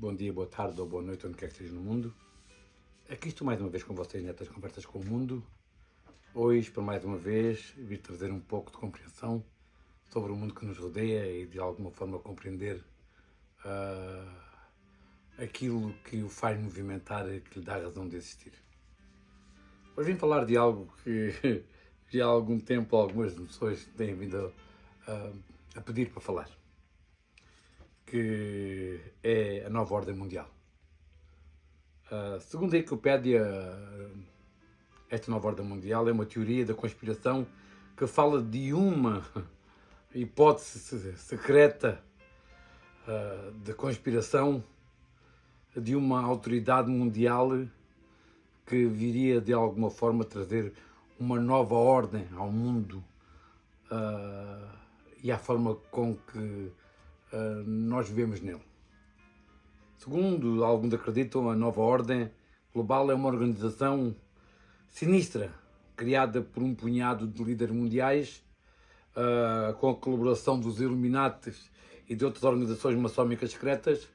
Bom dia, boa tarde ou boa noite, onde quer que esteja no mundo. Aqui estou mais uma vez com vocês nestas conversas com o mundo. Hoje, para mais uma vez, vir trazer um pouco de compreensão sobre o mundo que nos rodeia e de alguma forma compreender aquilo que o faz movimentar e que lhe dá razão de existir. Hoje vim falar de algo que já há algum tempo algumas pessoas têm vindo a pedir para falar, que é a nova ordem mundial. Segundo a Wikipédia, esta nova ordem mundial é uma teoria da conspiração que fala de uma hipótese secreta de conspiração de uma autoridade mundial que viria de alguma forma trazer uma nova ordem ao mundo e à forma com que nós vivemos nele. Segundo alguns acreditam, a nova ordem global é uma organização sinistra, criada por um punhado de líderes mundiais, com a colaboração dos Illuminatis e de outras organizações maçónicas secretas,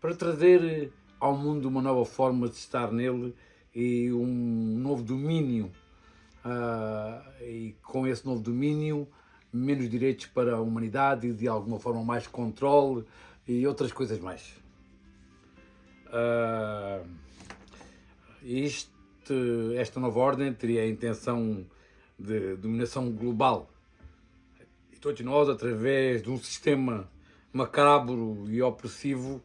para trazer ao mundo uma nova forma de estar nele e um novo domínio. E com esse novo domínio, menos direitos para a humanidade e de alguma forma mais controle e outras coisas mais. Esta nova ordem teria a intenção de dominação global e todos nós, através de um sistema macabro e opressivo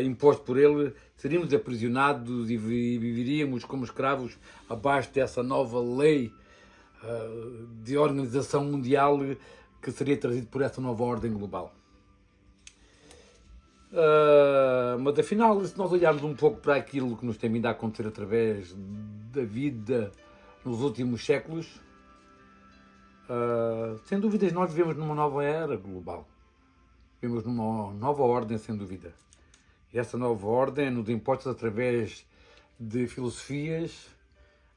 imposto por ele, seríamos aprisionados e viveríamos como escravos abaixo dessa nova lei de organização mundial que seria trazida por essa nova ordem global. Mas afinal, se nós olharmos um pouco para aquilo que nos tem vindo a acontecer através da vida nos últimos séculos, sem dúvidas nós vivemos numa nova era global. Vivemos numa nova ordem, sem dúvida. E essa nova ordem nos imposta através de filosofias,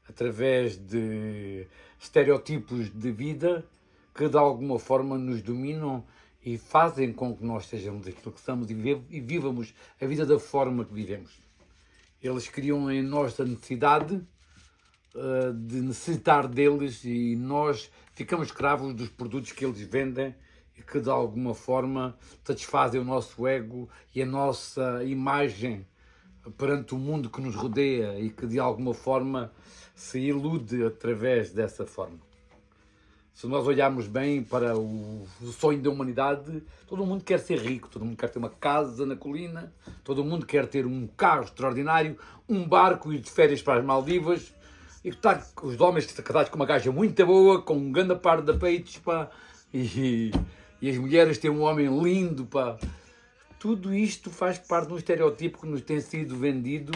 através de estereotipos de vida que de alguma forma nos dominam e fazem com que nós sejamos aquilo que somos e vivamos a vida da forma que vivemos. Eles criam em nós a necessidade de necessitar deles e nós ficamos escravos dos produtos que eles vendem e que de alguma forma satisfazem o nosso ego e a nossa imagem perante o mundo que nos rodeia e que de alguma forma se ilude através dessa forma. Se nós olharmos bem para o sonho da humanidade, todo mundo quer ser rico, todo mundo quer ter uma casa na colina, todo mundo quer ter um carro extraordinário, um barco e de férias para as Maldivas, e tá, os homens casados com uma gaja muito boa, com um grande par de peitos, pá, e as mulheres têm um homem lindo, pá. Tudo isto faz parte de um estereotipo que nos tem sido vendido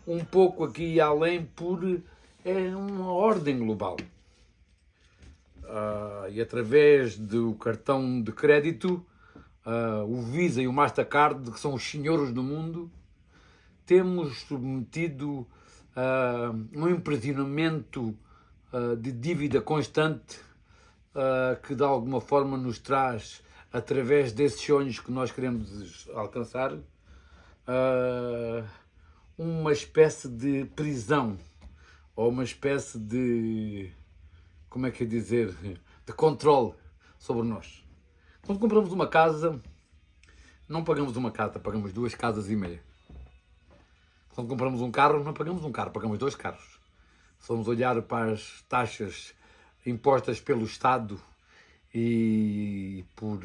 um pouco aqui e além por uma ordem global. E através do cartão de crédito, o Visa e o Mastercard, que são os senhores do mundo, temos submetido um imprisionamento de dívida constante que de alguma forma nos traz, através desses sonhos que nós queremos alcançar, uma espécie de prisão ou uma espécie de, como é que é dizer, de controle sobre nós. Quando compramos uma casa, não pagamos uma casa, pagamos 2 casas e meia. Quando compramos um carro, não pagamos um carro, pagamos 2 carros. Se vamos olhar para as taxas impostas pelo Estado e por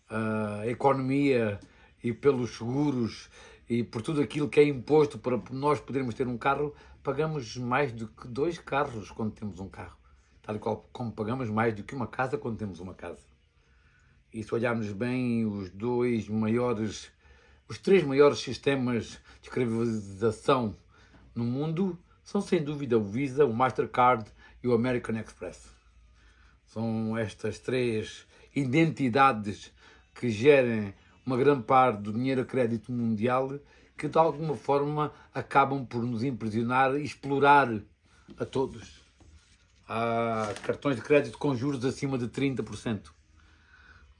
a economia e pelos seguros e por tudo aquilo que é imposto para nós podermos ter um carro, pagamos mais do que 2 carros quando temos um carro. Tal e qual como pagamos mais do que uma casa quando temos uma casa. E se olharmos bem, os 3 maiores sistemas de escravização no mundo são sem dúvida o Visa, o Mastercard e o American Express. São estas 3 identidades que gerem uma grande parte do dinheiro a crédito mundial que de alguma forma acabam por nos imprisionar e explorar a todos. Há cartões de crédito com juros acima de 30%,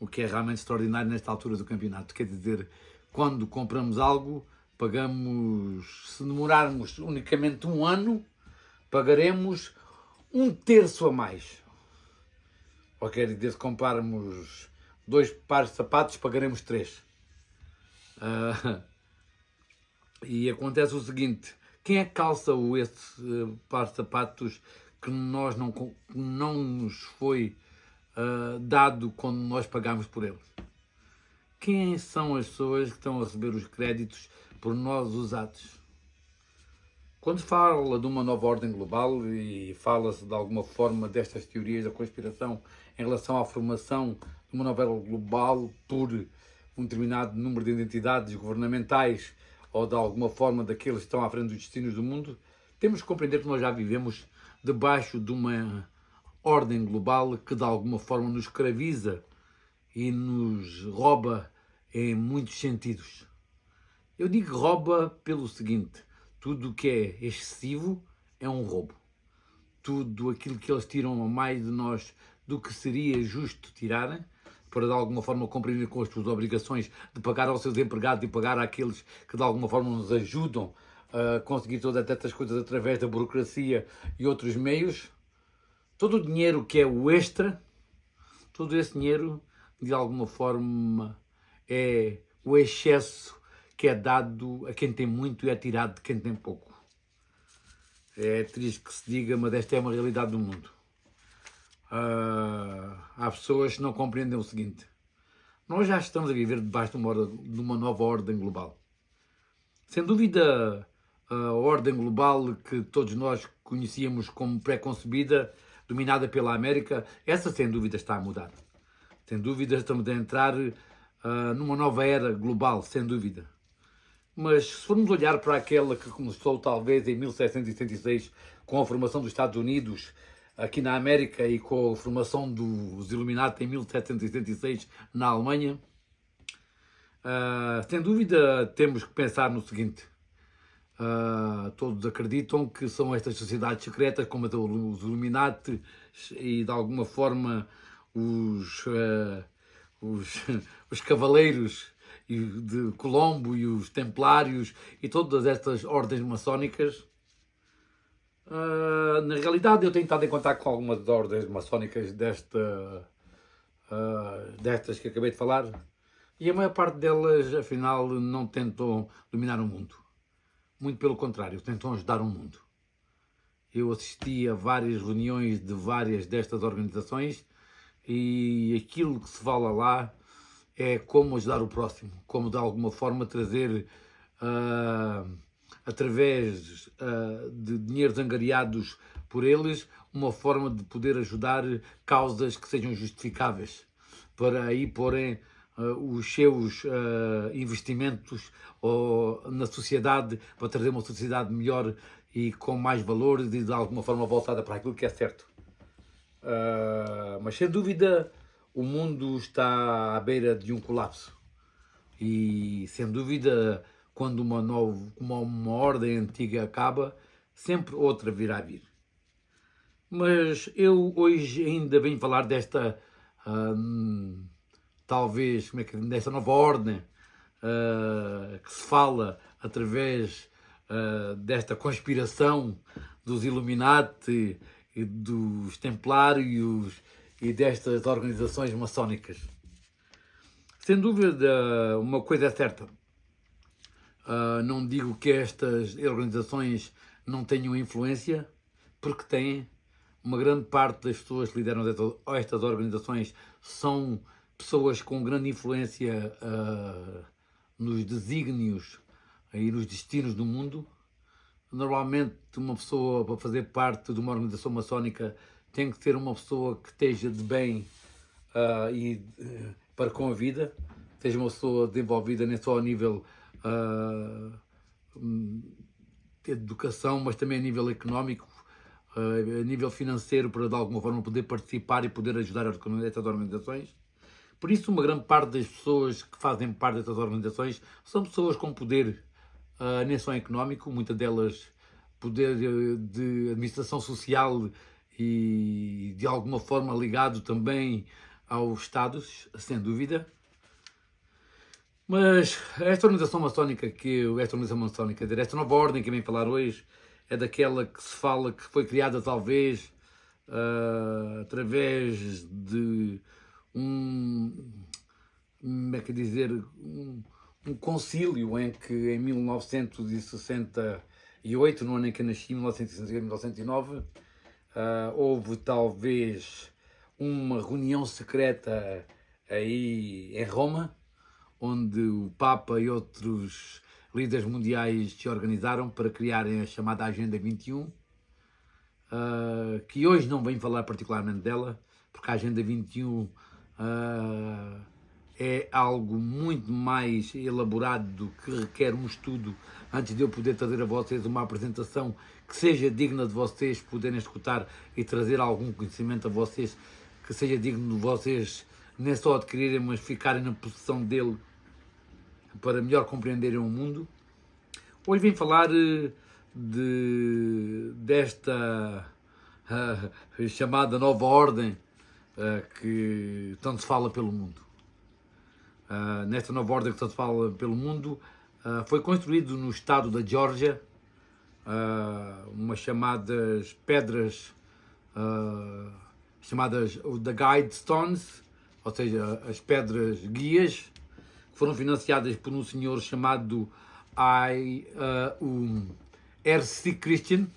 o que é realmente extraordinário nesta altura do campeonato. Quer dizer, quando compramos algo, Pagamos, se demorarmos unicamente um ano, pagaremos um terço a mais. Ou quer dizer, se comprarmos 2 pares de sapatos, pagaremos 3. E acontece o seguinte: quem é que calça esse par de sapatos que não nos foi dado quando nós pagamos por eles? Quem são as pessoas que estão a receber os créditos por nós usados? Quando se fala de uma nova ordem global e fala-se de alguma forma destas teorias da conspiração em relação à formação de uma nova ordem global por um determinado número de entidades governamentais ou de alguma forma daqueles que estão à frente dos destinos do mundo, temos que compreender que nós já vivemos debaixo de uma ordem global que de alguma forma nos escraviza e nos rouba em muitos sentidos. Eu digo rouba pelo seguinte: tudo o que é excessivo é um roubo. Tudo aquilo que eles tiram a mais de nós do que seria justo tirarem, para de alguma forma cumprir com as suas obrigações de pagar aos seus empregados e pagar àqueles que de alguma forma nos ajudam a conseguir todas estas coisas através da burocracia e outros meios. Todo o dinheiro que é o extra, todo esse dinheiro de alguma forma é o excesso que é dado a quem tem muito e é tirado de quem tem pouco. É triste que se diga, mas esta é uma realidade do mundo. Há pessoas que não compreendem o seguinte: nós já estamos a viver debaixo de uma nova ordem global. Sem dúvida, a ordem global que todos nós conhecíamos como pré-concebida, dominada pela América, essa sem dúvida está a mudar. Sem dúvida estamos a entrar numa nova era global, sem dúvida. Mas se formos olhar para aquela que começou talvez em 1776 com a formação dos Estados Unidos aqui na América e com a formação dos Illuminati em 1776 na Alemanha, sem dúvida temos que pensar no seguinte: todos acreditam que são estas sociedades secretas como os Illuminati e de alguma forma os cavaleiros de Colombo e os templários e todas estas ordens maçónicas. Na realidade, eu tenho estado em contato com algumas ordens maçónicas destas que acabei de falar, e a maior parte delas, afinal, não tentam dominar o mundo. Muito pelo contrário, tentam ajudar o mundo. Eu assisti a várias reuniões de várias destas organizações e aquilo que se fala lá é como ajudar o próximo, como de alguma forma trazer, através de dinheiros angariados por eles, uma forma de poder ajudar causas que sejam justificáveis, para aí porem os seus investimentos na sociedade, para trazer uma sociedade melhor e com mais valores e de alguma forma voltada para aquilo que é certo. Mas sem dúvida o mundo está à beira de um colapso e sem dúvida quando uma ordem antiga acaba, sempre outra virá a vir. Mas eu hoje ainda venho falar desta talvez desta nova ordem que se fala através desta conspiração dos Illuminati e dos Templários e destas organizações maçónicas. Sem dúvida, uma coisa é certa. Não digo que estas organizações não tenham influência, porque têm. Uma grande parte das pessoas que lideram estas organizações são pessoas com grande influência nos desígnios e nos destinos do mundo. Normalmente, uma pessoa para fazer parte de uma organização maçónica tem que ser uma pessoa que esteja de bem para com a vida, seja uma pessoa desenvolvida nem só a nível de educação, mas também a nível económico, a nível financeiro, para de alguma forma poder participar e poder ajudar estas organizações. Por isso, uma grande parte das pessoas que fazem parte destas organizações são pessoas com poder, nem só económico, muitas delas poder de administração social e de alguma forma ligado também aos Estados, sem dúvida. Mas esta organização maçónica esta nova ordem que eu vim falar hoje, é daquela que se fala que foi criada talvez através de como é que dizer, um concílio em que em 1968, no ano em que eu nasci, 1968, 1909, houve talvez uma reunião secreta aí em Roma, onde o Papa e outros líderes mundiais se organizaram para criarem a chamada Agenda 21, que hoje não venho falar particularmente dela, porque a Agenda 21 é algo muito mais elaborado, que requer um estudo antes de eu poder trazer a vocês uma apresentação que seja digna de vocês poderem escutar e trazer algum conhecimento a vocês, que seja digno de vocês nem só adquirirem, mas ficarem na possessão dele para melhor compreenderem o mundo. Hoje vim falar desta chamada nova ordem que tanto se fala pelo mundo. Nesta nova ordem que tanto se fala pelo mundo, foi construído no estado da Geórgia umas chamadas pedras chamadas The Guide Stones, ou seja, as pedras guias, que foram financiadas por um senhor chamado R.C. Christian,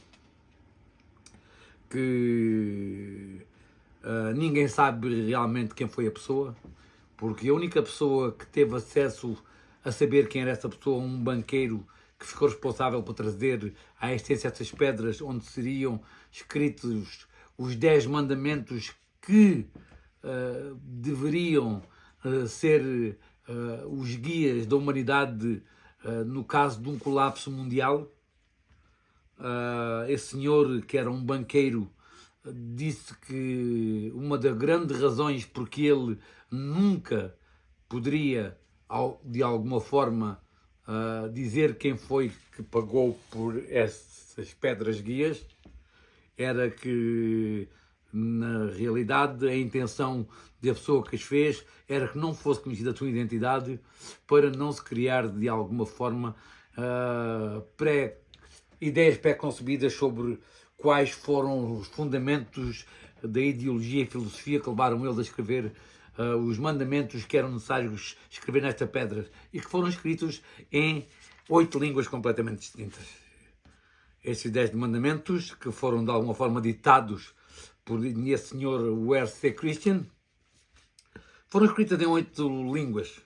que ninguém sabe realmente quem foi a pessoa, porque a única pessoa que teve acesso a saber quem era essa pessoa, um banqueiro que ficou responsável por trazer à existência essas pedras, onde seriam escritos os 10 mandamentos que deveriam ser os guias da humanidade no caso de um colapso mundial. Esse senhor, que era um banqueiro, disse que uma das grandes razões porque ele nunca poderia, de alguma forma, dizer quem foi que pagou por essas pedras guias, era que, na realidade, a intenção da pessoa que as fez era que não fosse conhecida a sua identidade, para não se criar, de alguma forma, ideias pré-concebidas sobre quais foram os fundamentos da ideologia e filosofia que levaram eles a escrever os mandamentos que eram necessários escrever nesta pedra, e que foram escritos em 8 línguas completamente distintas. Estes 10 mandamentos, que foram de alguma forma ditados por esse senhor, o R.C. Christian, foram escritos em 8 línguas.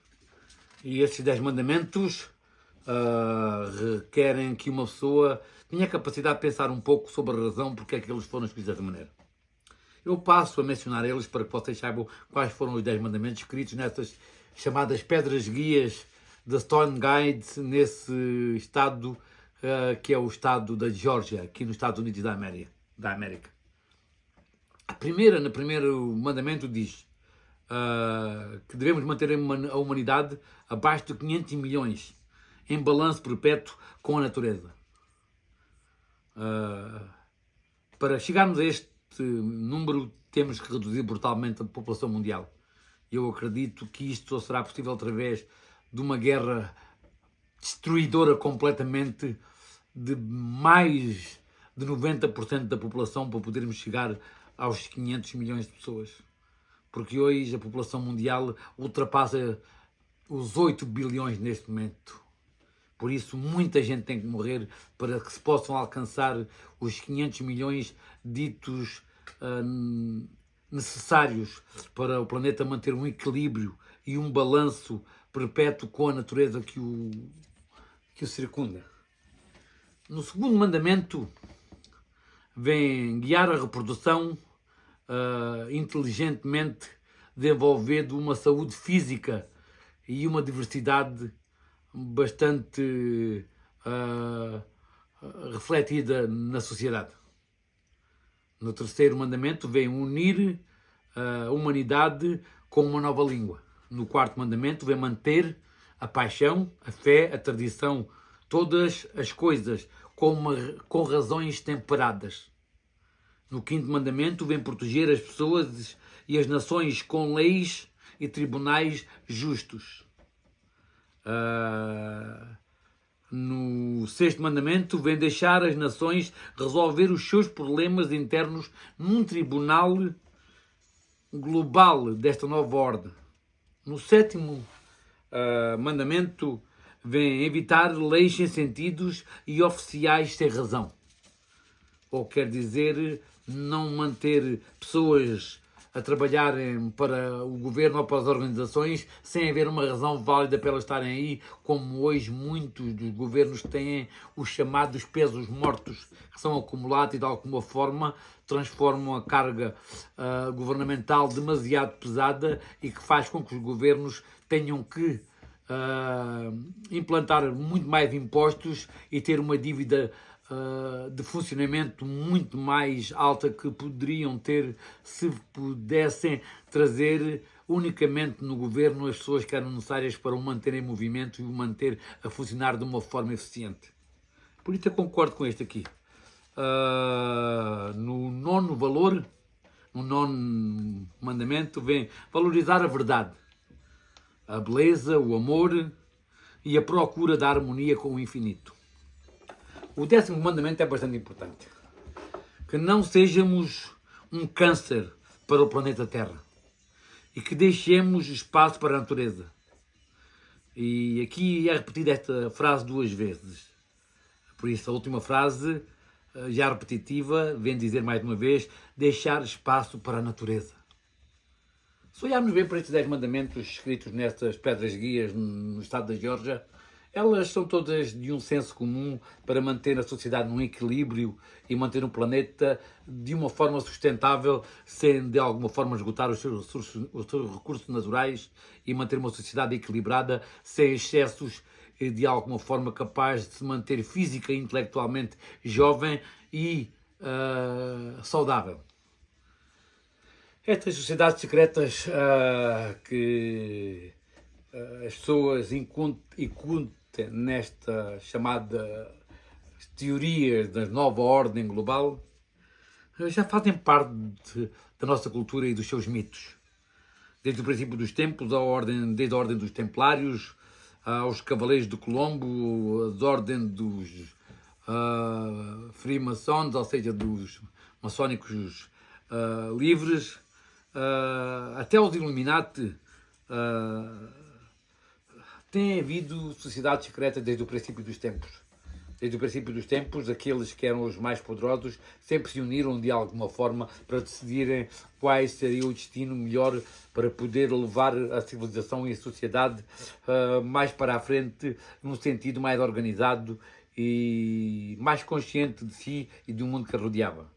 E estes 10 mandamentos requerem que uma pessoa tenha a capacidade de pensar um pouco sobre a razão porque é que eles foram escritos desta maneira. Eu passo a mencionar eles para que vocês saibam quais foram os 10 mandamentos escritos nessas chamadas pedras guias da Stone Guide, nesse estado que é o estado da Geórgia, aqui nos Estados Unidos da América. No primeiro mandamento diz que devemos manter a humanidade abaixo de 500 milhões, em balanço perpétuo com a natureza. Para chegarmos a este número, temos que reduzir brutalmente a população mundial. Eu acredito que isto só será possível através de uma guerra destruidora completamente de mais de 90% da população, para podermos chegar aos 500 milhões de pessoas. Porque hoje a população mundial ultrapassa os 8 bilhões neste momento. Por isso, muita gente tem que morrer para que se possam alcançar os 500 milhões ditos necessários para o planeta manter um equilíbrio e um balanço perpétuo com a natureza que o circunda. No segundo mandamento, vem guiar a reprodução inteligentemente, desenvolvendo uma saúde física e uma diversidade bastante refletida na sociedade. No terceiro mandamento, vem unir a humanidade com uma nova língua. No quarto mandamento, vem manter a paixão, a fé, a tradição, todas as coisas com razões temperadas. No quinto mandamento, vem proteger as pessoas e as nações com leis e tribunais justos. No sexto mandamento, vem deixar as nações resolver os seus problemas internos num tribunal global desta nova ordem. No sétimo mandamento, vem evitar leis sem sentidos e oficiais sem razão. Ou quer dizer, não manter pessoas a trabalharem para o governo ou para as organizações sem haver uma razão válida para elas estarem aí, como hoje muitos dos governos têm os chamados pesos mortos, que são acumulados e de alguma forma transformam a carga governamental demasiado pesada e que faz com que os governos tenham que implantar muito mais impostos e ter uma dívida de funcionamento muito mais alta que poderiam ter se pudessem trazer unicamente no governo as pessoas que eram necessárias para o manter em movimento e o manter a funcionar de uma forma eficiente. Por isso eu concordo com este aqui. No nono valor, no nono mandamento, vem valorizar a verdade, a beleza, o amor e a procura da harmonia com o infinito. O décimo mandamento é bastante importante. Que não sejamos um câncer para o planeta Terra e que deixemos espaço para a natureza. E aqui é repetida esta frase 2 vezes. Por isso a última frase, já repetitiva, vem dizer mais uma vez, deixar espaço para a natureza. Se olharmos bem para estes 10 mandamentos escritos nestas pedras guias no estado da Geórgia, elas são todas de um senso comum para manter a sociedade num equilíbrio e manter um planeta de uma forma sustentável, sem de alguma forma esgotar os seus recursos naturais e manter uma sociedade equilibrada, sem excessos e de alguma forma capaz de se manter física e intelectualmente jovem e saudável. Estas sociedades secretas que as pessoas incutem nesta chamada teorias da nova ordem global já fazem parte da nossa cultura e dos seus mitos. Desde o princípio dos tempos, desde a ordem dos templários, aos cavaleiros de Colombo, a ordem dos freemasons, ou seja, dos maçónicos livres, até os Illuminati, tem havido sociedades secretas desde o princípio dos tempos. Desde o princípio dos tempos, aqueles que eram os mais poderosos sempre se uniram de alguma forma para decidirem qual seria o destino melhor para poder levar a civilização e a sociedade mais para a frente, num sentido mais organizado e mais consciente de si e do mundo que a rodeava.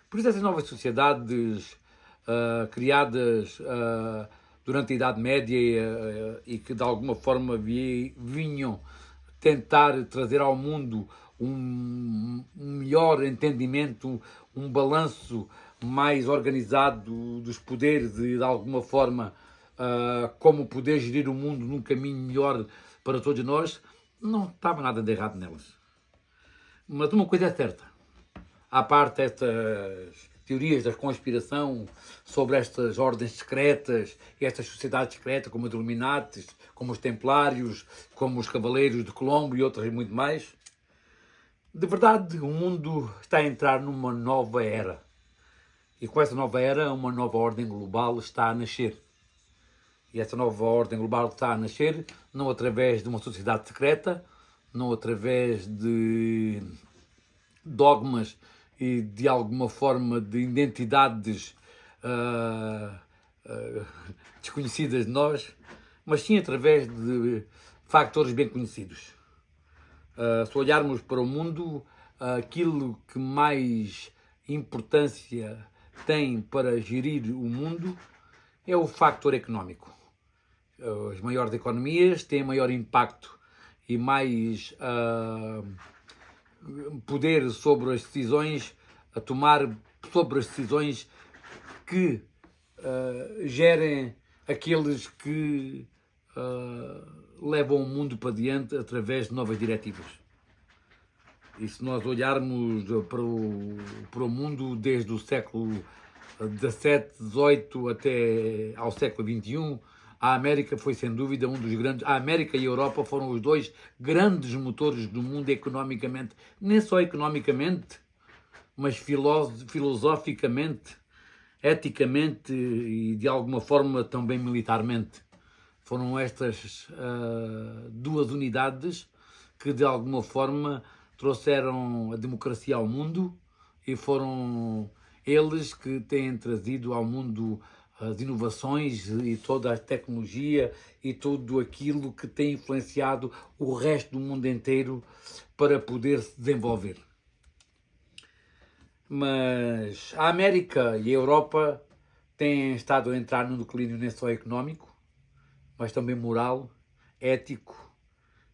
Por isso essas novas sociedades criadas durante a Idade Média e que de alguma forma vinham tentar trazer ao mundo um melhor entendimento, um balanço mais organizado dos poderes e de alguma forma como poder gerir o mundo num caminho melhor para todos nós, não estava nada de errado nelas. Mas uma coisa é certa, à parte estas teorias da conspiração sobre estas ordens secretas e estas sociedades secretas, como os Illuminati, como os Templários, como os Cavaleiros de Colombo e outras e muito mais. De verdade, o mundo está a entrar numa nova era. E com essa nova era, uma nova ordem global está a nascer. E essa nova ordem global está a nascer não através de uma sociedade secreta, não através de dogmas e de alguma forma de identidades desconhecidas de nós, mas sim através de factores bem conhecidos. Se olharmos para o mundo, aquilo que mais importância tem para gerir o mundo é o factor económico. As maiores economias têm maior impacto e mais poder sobre as decisões, a tomar sobre as decisões que gerem aqueles que levam o mundo para diante através de novas diretivas. E se nós olharmos para o mundo desde o século XVII, XVIII até ao século XXI, a América foi sem dúvida um dos grandes. A América e a Europa foram os dois grandes motores do mundo economicamente, nem só economicamente, mas filosoficamente, eticamente e de alguma forma também militarmente. Foram estas duas unidades que de alguma forma trouxeram a democracia ao mundo e foram eles que têm trazido ao mundo as inovações e toda a tecnologia e tudo aquilo que tem influenciado o resto do mundo inteiro para poder se desenvolver. Mas a América e a Europa têm estado a entrar no declínio nem só económico, mas também moral, ético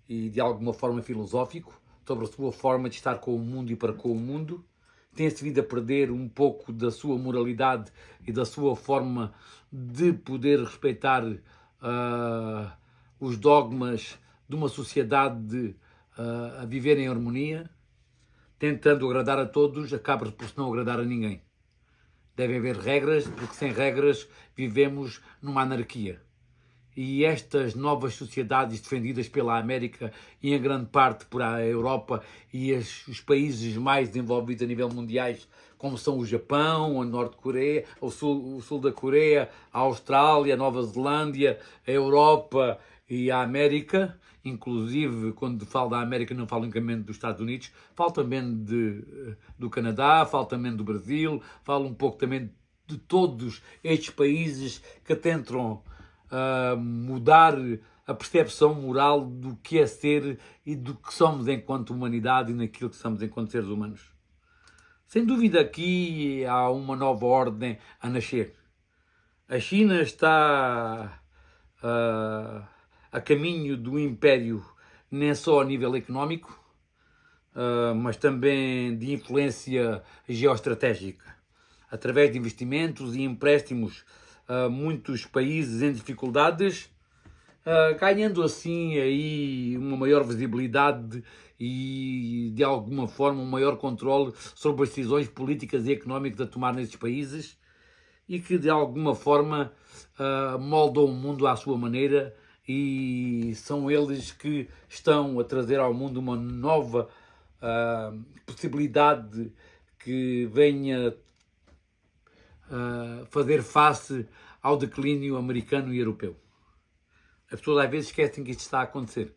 e de alguma forma filosófico, sobre a sua forma de estar com o mundo e para com o mundo. Tem-se vindo a perder um pouco da sua moralidade e da sua forma de poder respeitar os dogmas de uma sociedade a viver em harmonia, tentando agradar a todos, acaba por não agradar a ninguém. Deve haver regras, porque sem regras vivemos numa anarquia. E estas novas sociedades defendidas pela América e em grande parte por a Europa e os países mais desenvolvidos a nível mundial, como são o Japão, a Norte-Coreia, o sul da Coreia, a Austrália, a Nova Zelândia, a Europa e a América, inclusive quando falo da América não falo unicamente dos Estados Unidos, falo também do Canadá, falo também do Brasil, falo um pouco também de todos estes países que tentam mudar a percepção moral do que é ser e do que somos enquanto humanidade e naquilo que somos enquanto seres humanos. Sem dúvida aqui há uma nova ordem a nascer. A China está a caminho do império, nem só a nível económico, mas também de influência geoestratégica, através de investimentos e empréstimos a muitos países em dificuldades, ganhando assim aí uma maior visibilidade e de alguma forma um maior controle sobre as decisões políticas e económicas a tomar nesses países e que de alguma forma moldam o mundo à sua maneira e são eles que estão a trazer ao mundo uma nova possibilidade que venha fazer face ao declínio americano e europeu. As pessoas às vezes esquecem que isto está a acontecer.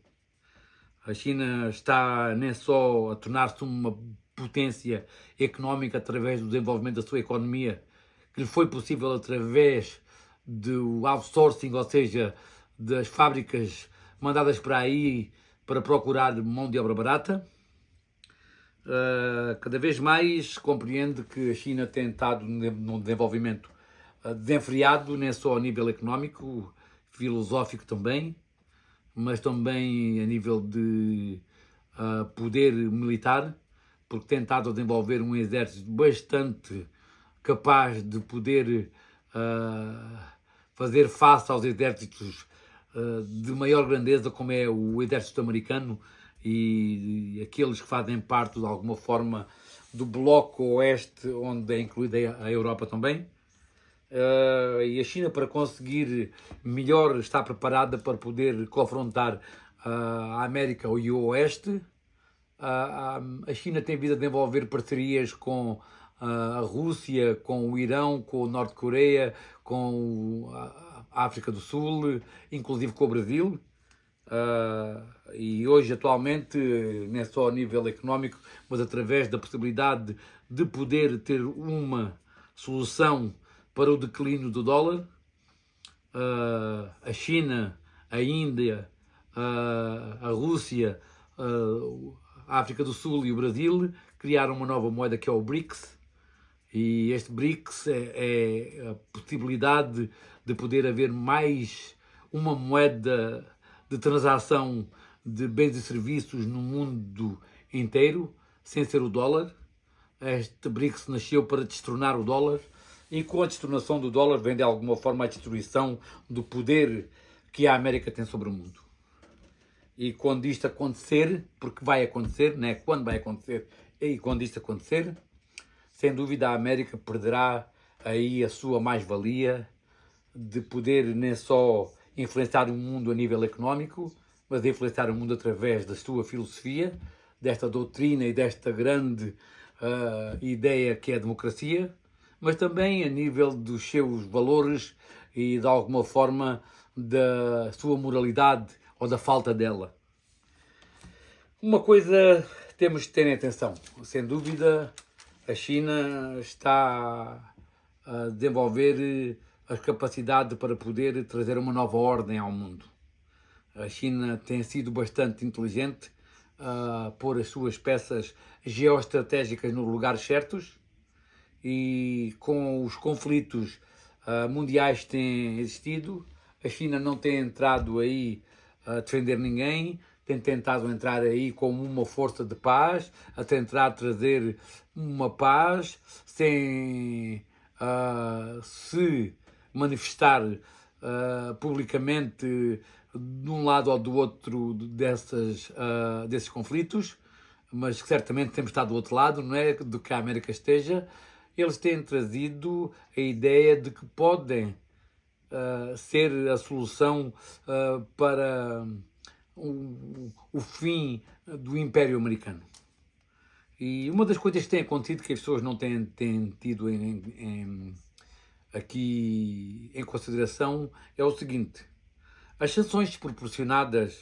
A China está nem só a tornar-se uma potência económica através do desenvolvimento da sua economia, que lhe foi possível através do outsourcing, ou seja, das fábricas mandadas para aí para procurar mão de obra barata. Cada vez mais compreende que a China tem estado num desenvolvimento desenfreado, nem só a nível económico, filosófico também, mas também a nível de poder militar, porque tem estado a desenvolver um exército bastante capaz de poder fazer face aos exércitos de maior grandeza, como é o exército americano e aqueles que fazem parte de alguma forma do bloco oeste, onde é incluída a Europa também. E a China, para conseguir melhor, está preparada para poder confrontar a América e o Oeste. A China tem vindo a desenvolver parcerias com a Rússia, com o Irão, com o Norte-Coreia, com a África do Sul, inclusive com o Brasil. E hoje, atualmente, não é só a nível económico, mas através da possibilidade de poder ter uma solução para o declínio do dólar, a China, a Índia, a Rússia, a África do Sul e o Brasil criaram uma nova moeda que é o BRICS, e este BRICS é a possibilidade de poder haver mais uma moeda de transação de bens e serviços no mundo inteiro, sem ser o dólar. Este BRICS nasceu para destronar o dólar, e com a destronação do dólar vem de alguma forma a destruição do poder que a América tem sobre o mundo. E quando isto acontecer, porque vai acontecer, né? Quando vai acontecer e quando isto acontecer, sem dúvida a América perderá aí a sua mais-valia de poder nem só influenciar o mundo a nível económico, mas a influenciar o mundo através da sua filosofia, desta doutrina e desta grande ideia que é a democracia, mas também a nível dos seus valores e, de alguma forma, da sua moralidade ou da falta dela. Uma coisa temos de ter em atenção, sem dúvida, a China está a desenvolver a capacidade para poder trazer uma nova ordem ao mundo. A China tem sido bastante inteligente a pôr as suas peças geoestratégicas nos lugares certos, e com os conflitos mundiais que têm existido, a China não tem entrado aí a defender ninguém, tem tentado entrar aí como uma força de paz, a tentar trazer uma paz sem se manifestar publicamente de um lado ou do outro desses conflitos, mas que certamente temos estado do outro lado, não é do que a América esteja. Eles têm trazido a ideia de que podem ser a solução para o fim do Império Americano. E uma das coisas que tem acontecido que as pessoas não têm tido aqui em consideração é o seguinte: as sanções desproporcionadas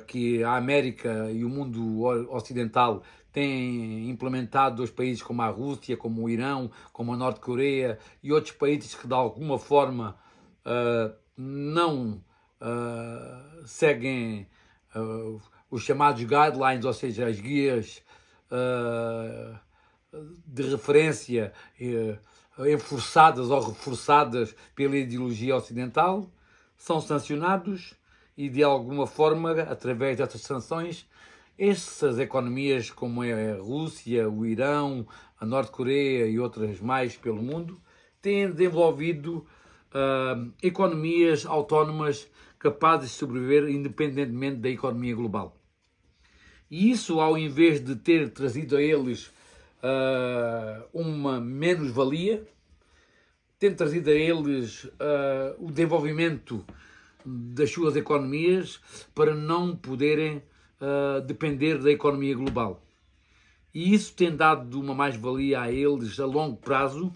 que a América e o mundo ocidental têm implementado aos países como a Rússia, como o Irão, como a Norte-Coreia e outros países que de alguma forma não seguem os chamados guidelines, ou seja, as guias de referência enforçadas ou reforçadas pela ideologia ocidental, são sancionados e, de alguma forma, através dessas sanções, essas economias como a Rússia, o Irão, a Norte-Coreia e outras mais pelo mundo, têm desenvolvido economias autónomas capazes de sobreviver independentemente da economia global. E isso, ao invés de ter trazido a eles uma menos-valia, tem trazido a eles o desenvolvimento das suas economias para não poderem depender da economia global. E isso tem dado uma mais-valia a eles a longo prazo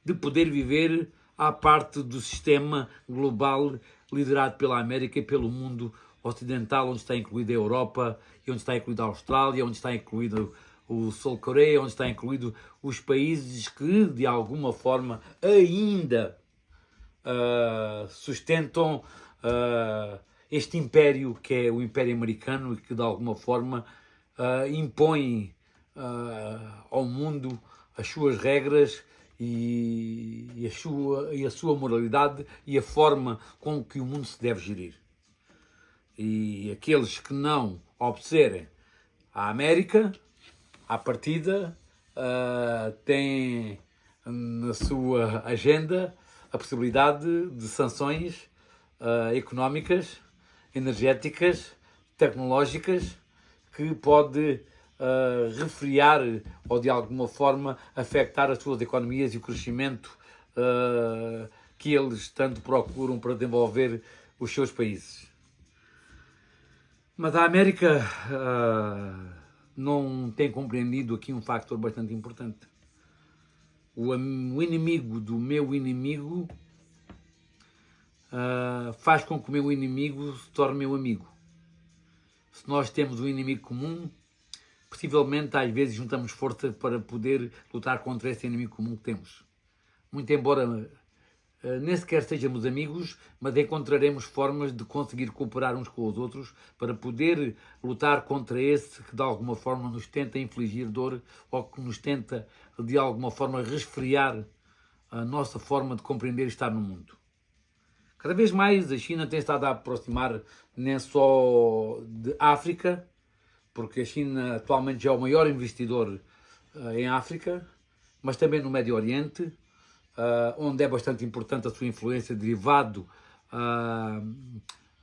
de poder viver à parte do sistema global liderado pela América e pelo mundo ocidental, onde está incluída a Europa, e onde está incluída a Austrália, onde está incluído o Sul-Coreia, onde está incluído os países que, de alguma forma, ainda sustentam este império que é o Império Americano e que, de alguma forma, impõe ao mundo as suas regras e a sua moralidade e a forma com que o mundo se deve gerir. E aqueles que não obedecerem à América, à partida, têm na sua agenda a possibilidade de sanções económicas, energéticas, tecnológicas, que pode refriar ou de alguma forma afetar as suas economias e o crescimento que eles tanto procuram para desenvolver os seus países. Mas a América não tem compreendido aqui um fator bastante importante. O inimigo do meu inimigo faz com que o meu inimigo se torne meu amigo. Se nós temos um inimigo comum, possivelmente às vezes juntamos força para poder lutar contra esse inimigo comum que temos. Muito embora nem sequer sejamos amigos, mas encontraremos formas de conseguir cooperar uns com os outros para poder lutar contra esse que de alguma forma nos tenta infligir dor ou que nos tenta de alguma forma resfriar a nossa forma de compreender e estar no mundo. Cada vez mais a China tem estado a aproximar nem só de África, porque a China atualmente já é o maior investidor em África, mas também no Médio Oriente, onde é bastante importante a sua influência derivado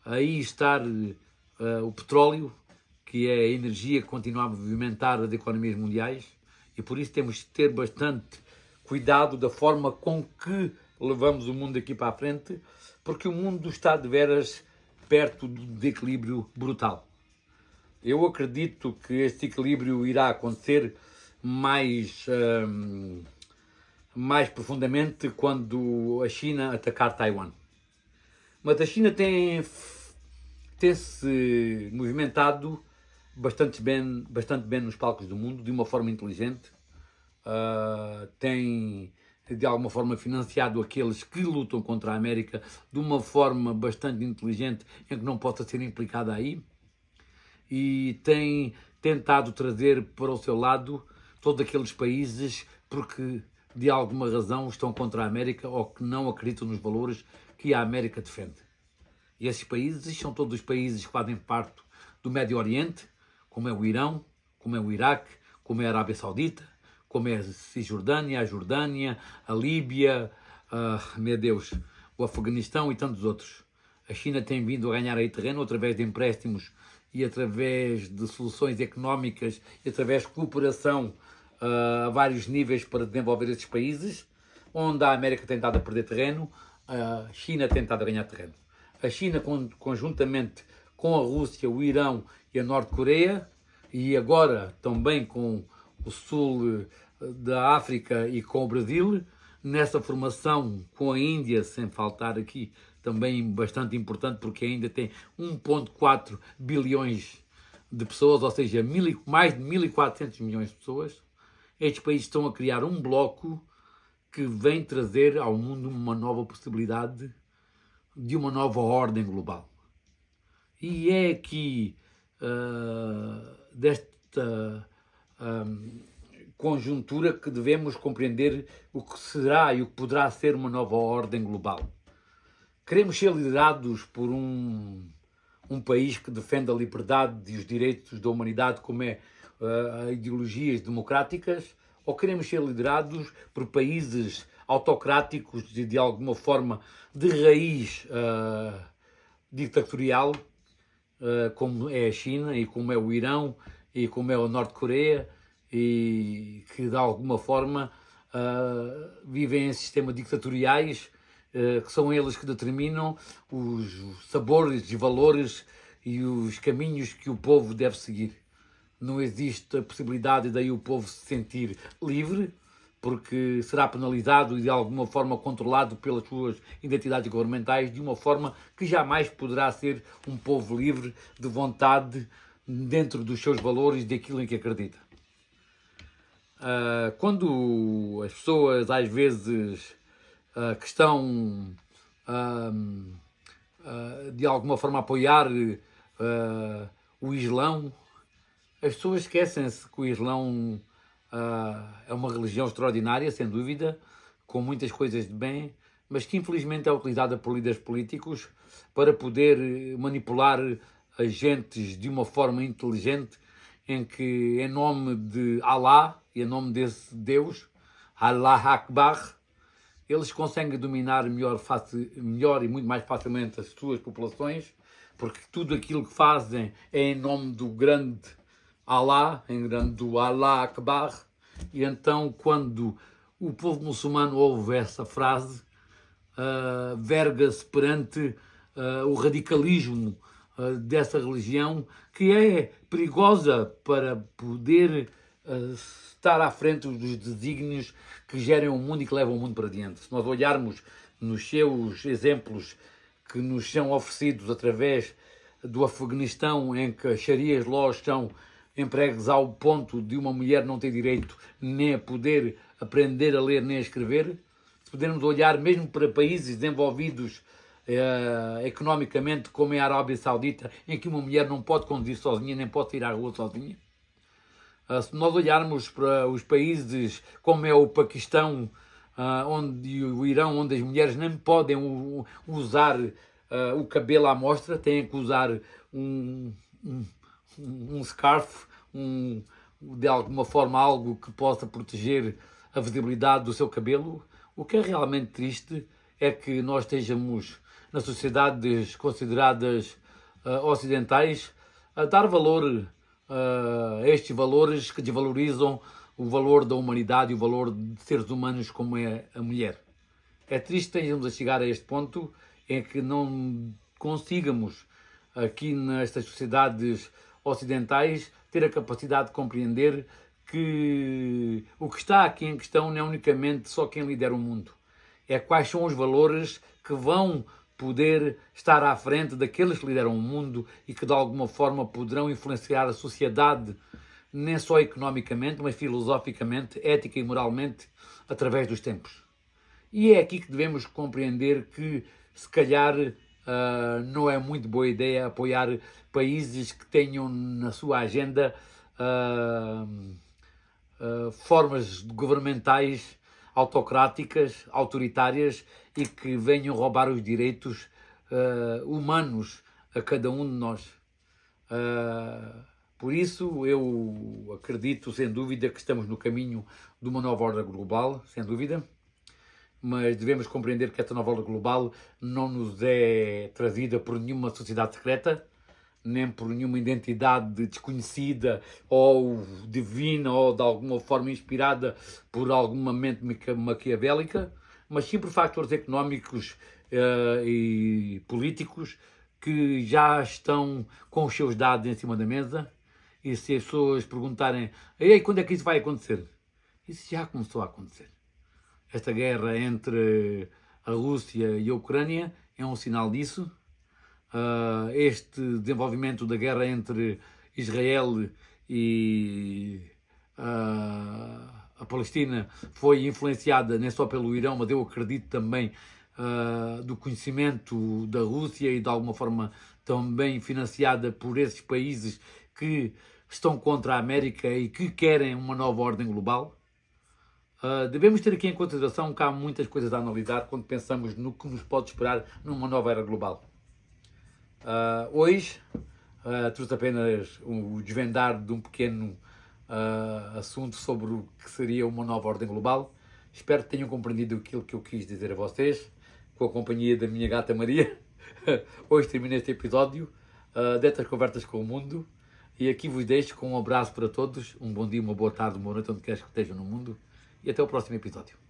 aí estar o petróleo, que é a energia que continua a movimentar as economias mundiais, e por isso temos de ter bastante cuidado da forma com que levamos o mundo daqui para a frente, porque o mundo está de veras perto do desequilíbrio brutal. Eu acredito que este equilíbrio irá acontecer mais profundamente quando a China atacar Taiwan. Mas a China tem-se movimentado bastante bem nos palcos do mundo, de uma forma inteligente. Tem, de alguma forma, financiado aqueles que lutam contra a América de uma forma bastante inteligente, em que não possa ser implicada aí. E tem tentado trazer para o seu lado todos aqueles países porque, de alguma razão, estão contra a América ou que não acreditam nos valores que a América defende. E esses países são todos os países que fazem parte do Médio Oriente, como é o Irão, como é o Iraque, como é a Arábia Saudita, como é a Cisjordânia, a Jordânia, a Líbia, meu Deus, o Afeganistão e tantos outros. A China tem vindo a ganhar aí terreno através de empréstimos e através de soluções económicas e através de cooperação a vários níveis para desenvolver esses países, onde a América tem estado a perder terreno, a China tem estado a ganhar terreno. A China, conjuntamente com a Rússia, o Irão e a Norte-Coreia, e agora também com o sul da África e com o Brasil, nessa formação com a Índia, sem faltar aqui também bastante importante, porque ainda tem 1,4 bilhões de pessoas, ou seja, mais de 1.400 milhões de pessoas. Estes países estão a criar um bloco que vem trazer ao mundo uma nova possibilidade de uma nova ordem global. E é aqui desta conjuntura que devemos compreender o que será e o que poderá ser uma nova ordem global. Queremos ser liderados por um país que defende a liberdade e os direitos da humanidade, como é ideologias democráticas, ou queremos ser liderados por países autocráticos de alguma forma de raiz ditatorial, como é a China e como é o Irão e como é a Norte-Coreia, e que de alguma forma vivem em sistemas ditatoriais, que são eles que determinam os sabores e valores e os caminhos que o povo deve seguir. Não existe a possibilidade daí o povo se sentir livre, porque será penalizado e de alguma forma controlado pelas suas identidades governamentais, de uma forma que jamais poderá ser um povo livre de vontade dentro dos seus valores e daquilo em que acredita. Quando as pessoas às vezes que estão de alguma forma a apoiar o Islão, as pessoas esquecem-se que o Islão é uma religião extraordinária, sem dúvida, com muitas coisas de bem, mas que infelizmente é utilizada por líderes políticos para poder manipular agentes de uma forma inteligente, em que, em nome de Allah e em nome desse Deus, Allah Akbar, eles conseguem dominar melhor e muito mais facilmente as suas populações, porque tudo aquilo que fazem é em nome do grande Allah, em nome do Allah Akbar. E então, quando o povo muçulmano ouve essa frase, verga-se perante o radicalismo dessa religião, que é perigosa para poder estar à frente dos desígnios que gerem o mundo e que levam o mundo para diante. Se nós olharmos nos seus exemplos que nos são oferecidos através do Afeganistão, em que as Sharias laws são empregues ao ponto de uma mulher não ter direito nem a poder aprender a ler nem a escrever, se pudermos olhar mesmo para países desenvolvidos economicamente, como é a Arábia Saudita, em que uma mulher não pode conduzir sozinha, nem pode ir à rua sozinha. Se nós olharmos para os países como é o Paquistão, e o Irão, onde as mulheres nem podem usar o cabelo à mostra, têm que usar um scarf, de alguma forma algo que possa proteger a visibilidade do seu cabelo. O que é realmente triste é que nós estejamos nas sociedades consideradas ocidentais a dar valor a estes valores que desvalorizam o valor da humanidade e o valor de seres humanos como é a mulher. É triste que estejamos a chegar a este ponto em que não consigamos, aqui nestas sociedades ocidentais, ter a capacidade de compreender que o que está aqui em questão não é unicamente só quem lidera o mundo. É quais são os valores que vão poder estar à frente daqueles que lideram o mundo e que de alguma forma poderão influenciar a sociedade, nem só economicamente, mas filosoficamente, ética e moralmente, através dos tempos. E é aqui que devemos compreender que, se calhar, não é muito boa ideia apoiar países que tenham na sua agenda formas governamentais autocráticas, autoritárias e que venham roubar os direitos humanos a cada um de nós. Por isso, eu acredito, sem dúvida, que estamos no caminho de uma nova ordem global, sem dúvida, mas devemos compreender que esta nova ordem global não nos é trazida por nenhuma sociedade secreta, nem por nenhuma identidade desconhecida ou divina ou de alguma forma inspirada por alguma mente maquiavélica, mas sim por fatores económicos e políticos que já estão com os seus dados em cima da mesa. E se as pessoas perguntarem, ei, quando é que isso vai acontecer? Isso já começou a acontecer. Esta guerra entre a Rússia e a Ucrânia é um sinal disso. Este desenvolvimento da guerra entre Israel e a Palestina foi influenciada nem só pelo Irão, mas eu acredito também do conhecimento da Rússia e de alguma forma também financiada por esses países que estão contra a América e que querem uma nova ordem global. Devemos ter aqui em consideração que há muitas coisas a analisar quando pensamos no que nos pode esperar numa nova era global. Hoje trouxe apenas o desvendar de um pequeno assunto sobre o que seria uma nova ordem global. Espero que tenham compreendido aquilo que eu quis dizer a vocês, com a companhia da minha gata Maria. Hoje terminei este episódio destas conversas com o mundo e aqui vos deixo com um abraço para todos, um bom dia, uma boa tarde, uma boa noite, onde quer que estejam no mundo, e até o próximo episódio.